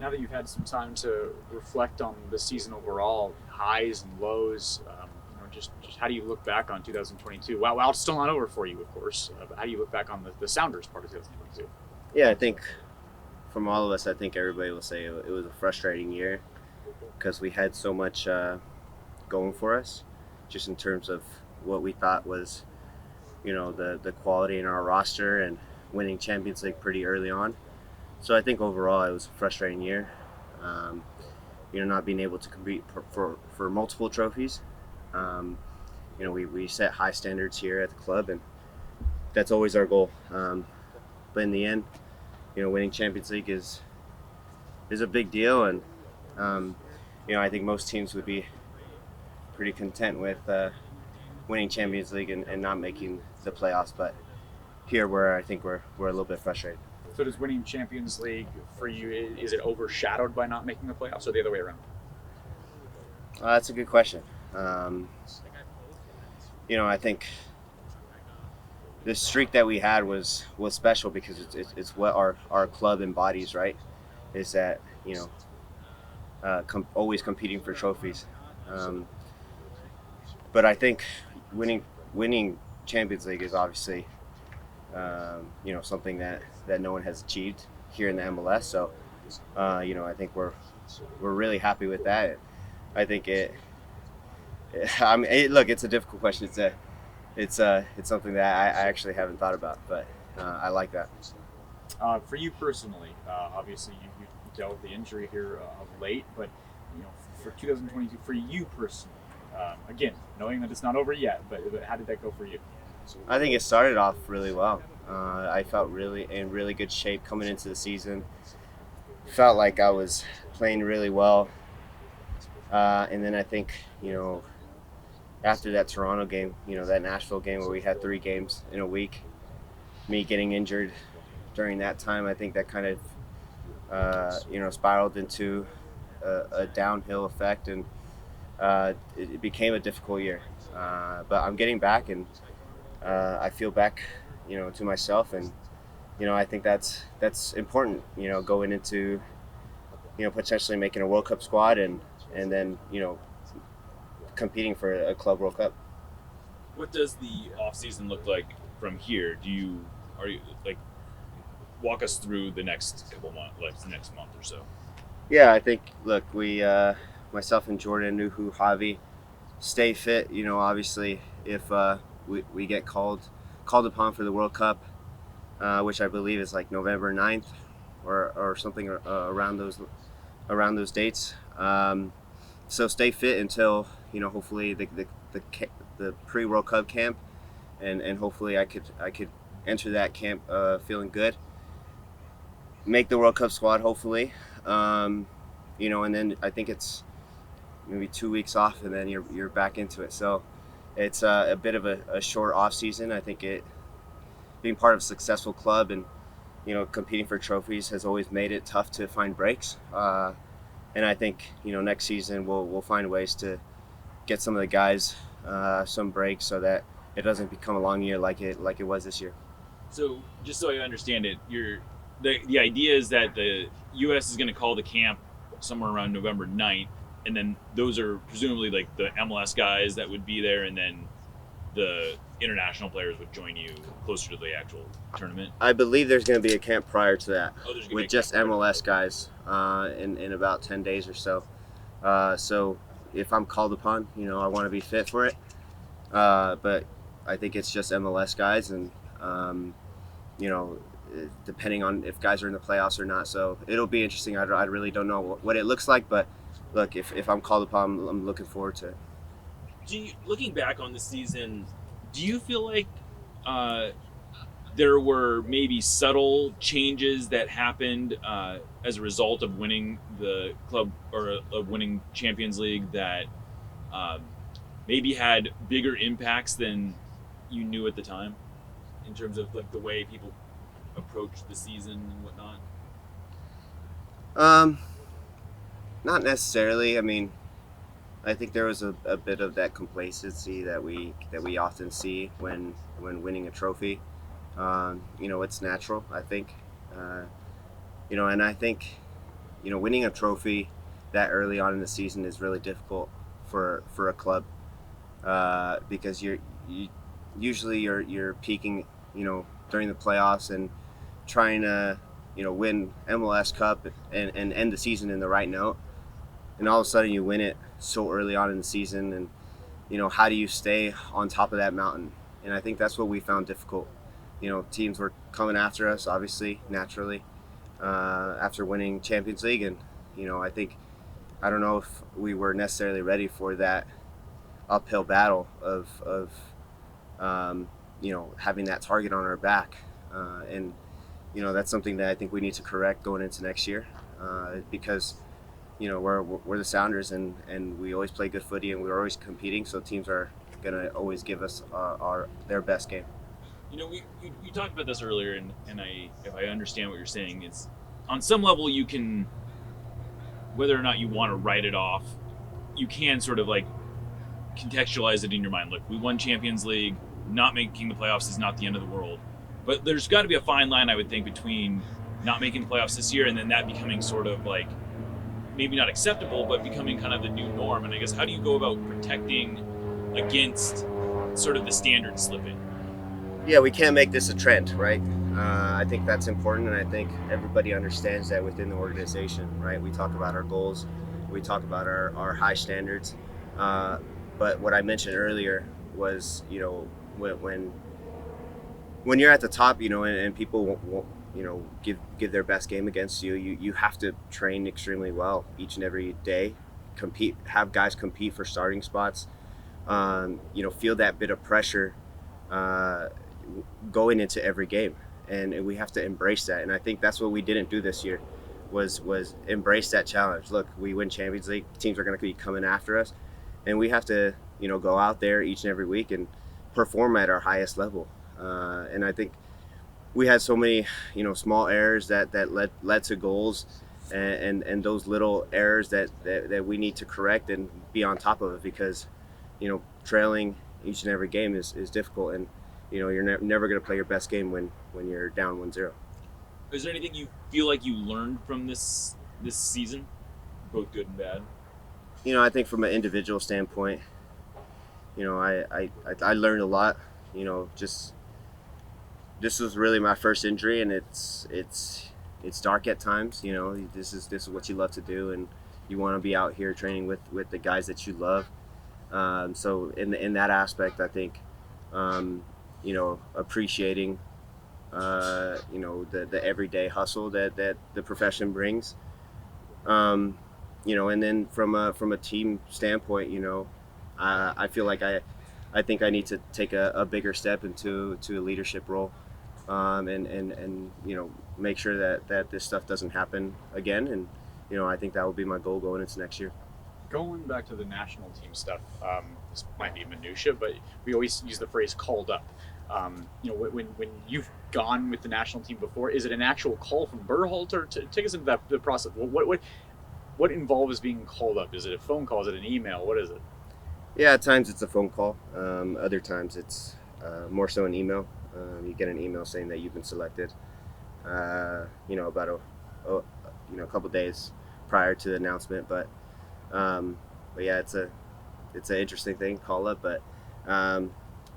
Now that you've had some time to reflect on the season overall, highs and lows, just how do you look back on 2022? While it's still not over for you, of course, but how do you look back on the Sounders part of 2022? Yeah, I think from all of us, I think everybody will say it was a frustrating year because we had so much going for us, just in terms of what we thought was, the quality in our roster and winning Champions League pretty early on. So I think overall it was a frustrating year. Um, not being able to compete for multiple trophies. Um, we set high standards here at the club, and that's always our goal. But in the end, winning Champions League is a big deal, and um, I think most teams would be pretty content with winning Champions League and not making the playoffs. But here, where I think we're a little bit frustrated. So does winning Champions League for you, is it overshadowed by not making the playoffs, or the other way around? That's a good question. I think the streak that we had was special because it's what our club embodies, right? Is that always competing for trophies. Um, but I think winning Champions League is obviously something that no one has achieved here in the MLS. So I think we're really happy with that. I think look, it's a difficult question. It's something that I actually haven't thought about, but I like that. For you personally, obviously you dealt with the injury here of late, but for 2022, for you personally, again, knowing that it's not over yet, but how did that go for you? I think it started off really well. I felt really in really good shape coming into the season. Felt like I was playing really well, and then I think after that Toronto game, that Nashville game where we had 3 games in a week, me getting injured during that time, I think that kind of spiraled into a downhill effect, and it became a difficult year. But I'm getting back, and I feel back, to myself, and I think that's important. Going into potentially making a World Cup squad, and then competing for a Club World Cup. What does the off season look like from here? Are you like walk us through the next couple months, like the next month or so? Yeah, I think look, we myself and Jordan, Nuhu, Javi, stay fit. Obviously, if we get called upon for the World Cup, which I believe is like November 9th or something around those dates. So stay fit until hopefully the pre World Cup camp, and hopefully I could enter that camp feeling good, make the World Cup squad hopefully, and then I think it's maybe 2 weeks off, and then you're back into it. So it's a bit of a short off season. I think being part of a successful club and competing for trophies has always made it tough to find breaks. And I think next season we'll find ways to get some of the guys some breaks so that it doesn't become a long year like it was this year. So just so I understand it, the idea is that the U.S. is going to call the camp somewhere around November 9th, and then those are presumably like the MLS guys that would be there, and then the international players would join you closer to the actual tournament. I believe there's going to be a camp prior to that with just MLS guys in about 10 days or so. So if I'm called upon, I want to be fit for it. But I think it's just MLS guys, and depending on if guys are in the playoffs or not. So it'll be interesting. I really don't know what it looks like, but look, if I'm called upon, I'm looking forward to it. Looking back on the season, do you feel like there were maybe subtle changes that happened as a result of winning the club or of winning Champions League that maybe had bigger impacts than you knew at the time, in terms of like the way people approached the season and whatnot? Not necessarily. I mean, I think there was a bit of that complacency that we often see when winning a trophy. It's natural, I think. And I think winning a trophy that early on in the season is really difficult for a club, because usually you're peaking, during the playoffs and trying to, win MLS Cup and end the season in the right note, and all of a sudden you win it so early on in the season, and how do you stay on top of that mountain? And I think that's what we found difficult. Teams were coming after us, obviously, naturally, after winning Champions League, and I don't know if we were necessarily ready for that uphill battle of having that target on our back, and that's something that I think we need to correct going into next year, because we're the Sounders, and we always play good footy, and we're always competing, so teams are gonna always give us their best game. You talked about this earlier, and if I understand what you're saying, it's on some level you can, whether or not you want to write it off, you can sort of like contextualize it in your mind. Look, we won Champions League. Not making the playoffs is not the end of the world. But there's got to be a fine line, I would think, between not making the playoffs this year and then that becoming sort of like, maybe not acceptable, but becoming kind of the new norm. And I guess, how do you go about protecting against sort of the standard slipping? Yeah, we can't make this a trend, right? I think that's important, and I think everybody understands that within the organization, right? We talk about our goals, we talk about our high standards, but what I mentioned earlier was, when you're at the top, and people won't give their best game against you, you have to train extremely well each and every day, have guys compete for starting spots, feel that bit of pressure going into every game, and we have to embrace that. And I think that's what we didn't do this year, was embrace that challenge. Look, we win Champions League, teams are going to be coming after us, and we have to go out there each and every week and perform at our highest level. And I think we had so many small errors that led to goals, and those little errors that we need to correct and be on top of it, because trailing each and every game is difficult, and you're never going to play your best game when you're down 1-0. Is there anything you feel like you learned from this season, both good and bad? I think from an individual standpoint, I learned a lot. Just this was really my first injury, and it's dark at times. This is what you love to do, and you want to be out here training with the guys that you love. So in that aspect, I think appreciating the everyday hustle that the profession brings. And then from a team standpoint, I feel like I think I need to take a bigger step into a leadership role, and make sure that this stuff doesn't happen again. And I think that will be my goal going into next year. Going back to the national team stuff, this might be minutia, but we always use the phrase "called up." When you've gone with the national team before, is it an actual call from Berhalter? Take us into the process. What involves being called up? Is it a phone call? Is it an email? What is it? Yeah, at times it's a phone call. Other times it's more so an email. You get an email saying that you've been selected. About a couple days prior to the announcement. But yeah, it's an interesting thing, call up. But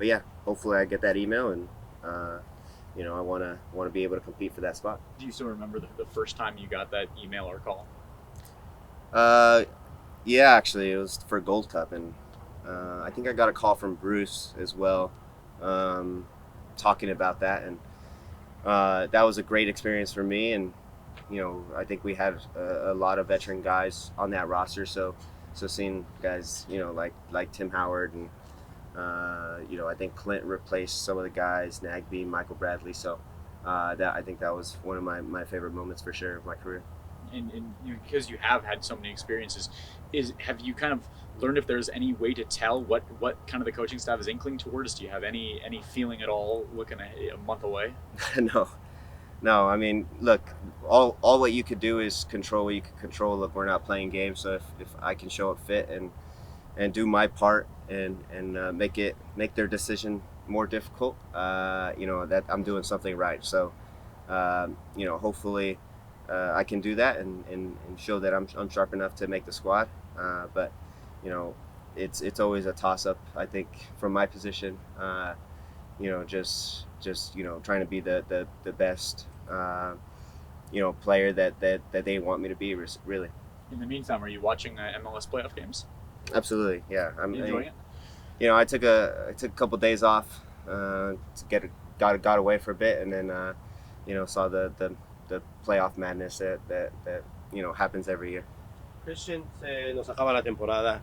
yeah, hopefully I get that email, and I want to be able to compete for that spot. Do you still remember the first time you got that email or call? Yeah, actually, it was for Gold Cup, and I think I got a call from Bruce as well, talking about that, and that was a great experience for me. And I think we had a lot of veteran guys on that roster, so seeing guys like Tim Howard, and I think Clint replaced some of the guys, Nagby, Michael Bradley, so I think that was one of my favorite moments for sure of my career. And because you have had so many experiences, have you kind of learned if there's any way to tell what kind of the coaching staff is inkling towards? Do you have any feeling at all looking at a month away? No. I mean, look, all what you could do is control what you can control. Look, we're not playing games, so if I can show up fit and do my part and make their decision more difficult, that I'm doing something right. So hopefully I can do that and show that I'm sharp enough to make the squad. But you know, it's always a toss up. I think from my position, you know, just you know, trying to be the best you know, player that they want me to be, really. In the meantime, are you watching MLS playoff games? Absolutely, yeah. Are you enjoying it? You know, I took a couple days off to got away for a bit, and then you know, saw the playoff madness that you know, happens every year. Christian, se nos acaba la temporada,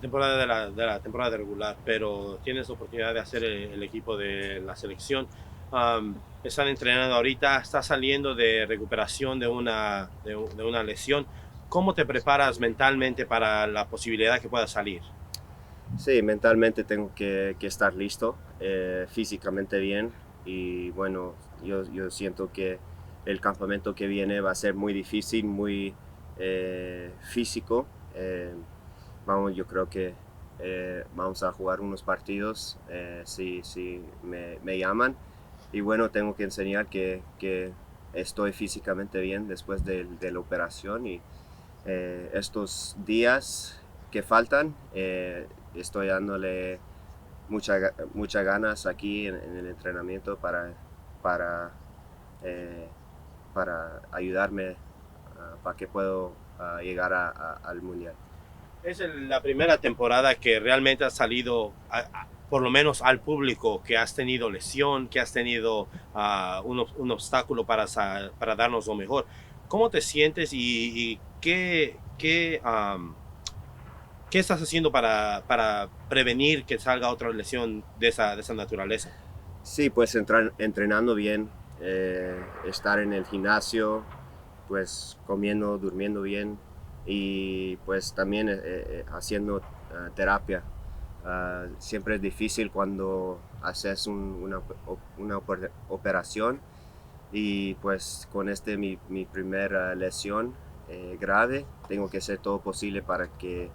temporada de la temporada regular, pero tienes la oportunidad de hacer el equipo de la selección. Están entrenando ahorita, estás saliendo de recuperación de una lesión. ¿Cómo te preparas mentalmente para la posibilidad que puedas salir? Sí, mentalmente tengo que estar listo, físicamente bien, y bueno, yo siento que el campamento que viene va a ser muy difícil, muy físico. Vamos, yo creo que vamos a jugar unos partidos si me llaman, y bueno, tengo que enseñar que estoy físicamente bien después de la operación, y estos días que faltan estoy dándole muchas ganas aquí en el entrenamiento para ayudarme para que puedo llegar al mundial. Es la primera temporada que realmente has salido, por lo menos al público, que has tenido lesión, que has tenido un obstáculo para darnos lo mejor. ¿Cómo te sientes y qué estás haciendo para prevenir que salga otra lesión de esa naturaleza? Sí, pues entrenando bien, estar en el gimnasio, pues comiendo, durmiendo bien, y pues también haciendo terapia. Siempre es difícil cuando haces una operación, y pues con mi primera lesión grave, tengo que hacer todo posible para que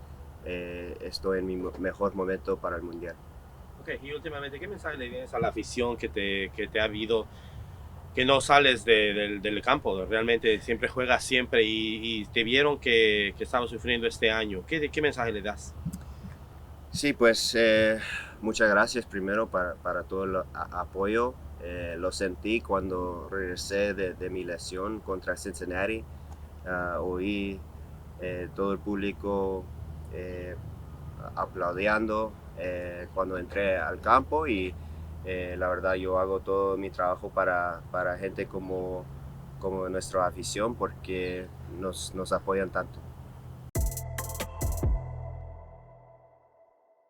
estoy en mi mejor momento para el mundial. Okay, y últimamente, ¿qué mensaje le tienes a la afición que te ha habido, que no sales del campo, realmente siempre juegas siempre y te vieron que estabas sufriendo este año? ¿Qué mensaje le das? Sí, pues muchas gracias primero para todo el apoyo. Lo sentí cuando regresé de mi lesión contra Cincinnati. Oí todo el público aplaudiendo cuando entré al campo, y la verdad yo hago todo mi trabajo para gente como nuestra afición, porque nos apoyan tanto.